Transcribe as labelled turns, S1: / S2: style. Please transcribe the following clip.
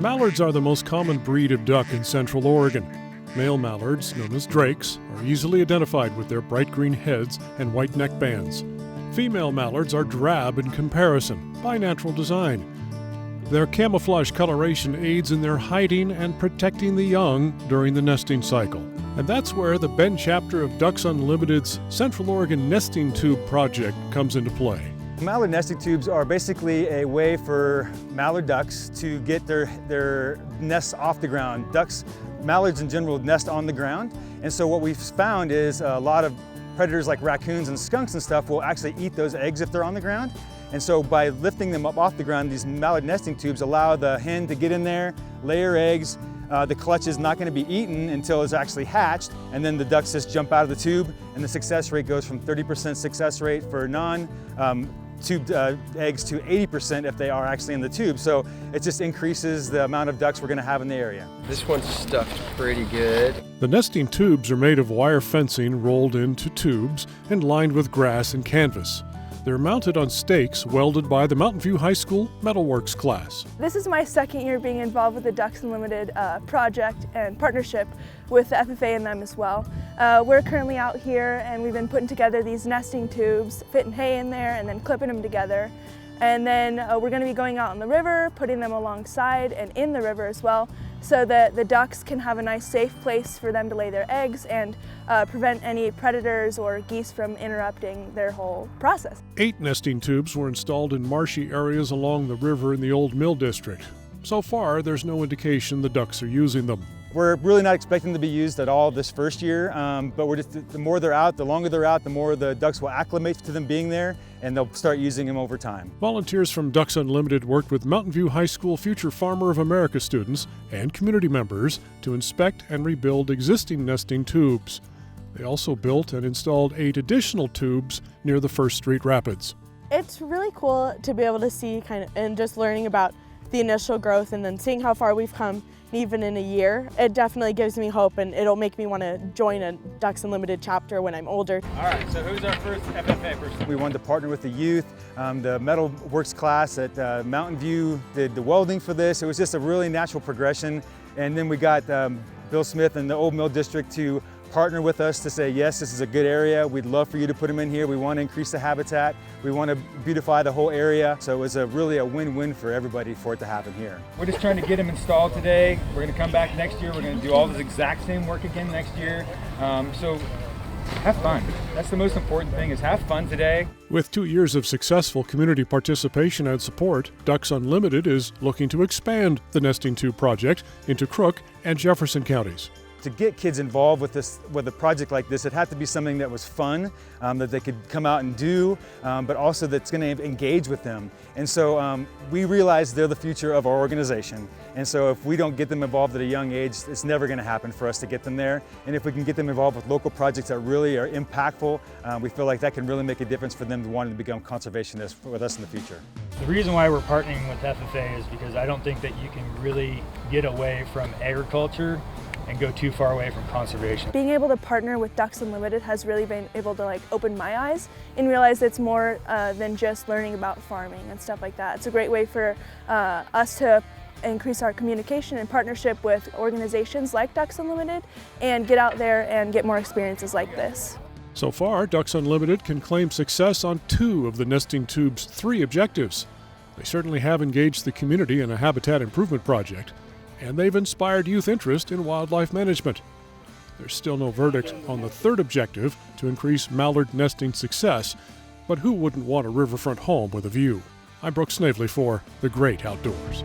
S1: Mallards are the most common breed of duck in Central Oregon. Male mallards, known as drakes, are easily identified with their bright green heads and white neck bands. Female mallards are drab in comparison, by natural design. Their camouflage coloration aids in their hiding and protecting the young during the nesting cycle. And that's where the Bend chapter of Ducks Unlimited's Central Oregon Nesting Tube project comes into play.
S2: Mallard nesting tubes are basically a way for mallard ducks to get their nests off the ground. Mallards in general nest on the ground, and so what we've found is a lot of predators like raccoons and skunks and stuff will actually eat those eggs if they're on the ground. And so by lifting them up off the ground, these mallard nesting tubes allow the hen to get in there, lay her eggs. The clutch is not going to be eaten until it's actually hatched, and then the ducks just jump out of the tube, and the success rate goes from 30% success rate for non-tubed eggs to 80% if they are actually in the tube. So it just increases the amount of ducks we're going to have in the area.
S3: This one's stuffed pretty good.
S1: The nesting tubes are made of wire fencing rolled into tubes and lined with grass and canvas. They're mounted on stakes welded by the Mountain View High School Metalworks class.
S4: This is my second year being involved with the Ducks Unlimited project and partnership with the FFA and them as well. We're currently out here and we've been putting together these nesting tubes, fitting hay in there and then clipping them together. And then we're going to be going out on the river, putting them alongside and in the river as well, so that the ducks can have a nice safe place for them to lay their eggs and prevent any predators or geese from interrupting their whole process.
S1: 8 nesting tubes were installed in marshy areas along the river in the Old Mill District. So far, there's no indication the ducks are using them.
S2: We're really not expecting them to be used at all this first year, but the more they're out, the longer they're out, the more the ducks will acclimate to them being there, and they'll start using them over time.
S1: Volunteers from Ducks Unlimited worked with Mountain View High School Future Farmer of America students and community members to inspect and rebuild existing nesting tubes. They also built and installed 8 additional tubes near the First Street Rapids.
S5: It's really cool to be able to see and just learning about the initial growth and then seeing how far we've come even in a year. It definitely gives me hope, and it'll make me want to join a Ducks Unlimited chapter when I'm older.
S6: All right, so who's our first FFA person?
S2: We wanted to partner with the youth. The Metalworks class at Mountain View did the welding for this. It was just a really natural progression. And then we got Bill Smith and the Old Mill District to partner with us to say, yes, this is a good area. We'd love for you to put them in here. We want to increase the habitat. We want to beautify the whole area. So it was really a win-win for everybody for it to happen here.
S6: We're just trying to get them installed today. We're going to come back next year. We're going to do all this exact same work again next year. So have fun. That's the most important thing, is have fun today.
S1: With 2 years of successful community participation and support, Ducks Unlimited is looking to expand the Nesting Tube project into Crook and Jefferson counties.
S2: To get kids involved with a project like this, it had to be something that was fun, that they could come out and do, but also that's going to engage with them. And so we realize they're the future of our organization. And so if we don't get them involved at a young age, it's never going to happen for us to get them there. And if we can get them involved with local projects that really are impactful, we feel like that can really make a difference for them wanting to become conservationists with us in the future.
S6: The reason why we're partnering with FFA is because I don't think that you can really get away from agriculture and go too far away from conservation.
S4: Being able to partner with Ducks Unlimited has really been able to open my eyes and realize it's more than just learning about farming and stuff like that. It's a great way for us to increase our communication and partnership with organizations like Ducks Unlimited and get out there and get more experiences like this.
S1: So far, Ducks Unlimited can claim success on 2 of the Nesting Tube's 3 objectives. They certainly have engaged the community in a habitat improvement project, and they've inspired youth interest in wildlife management. There's still no verdict on the 3rd objective, to increase mallard nesting success, but who wouldn't want a riverfront home with a view? I'm Brooks Snavely for The Great Outdoors.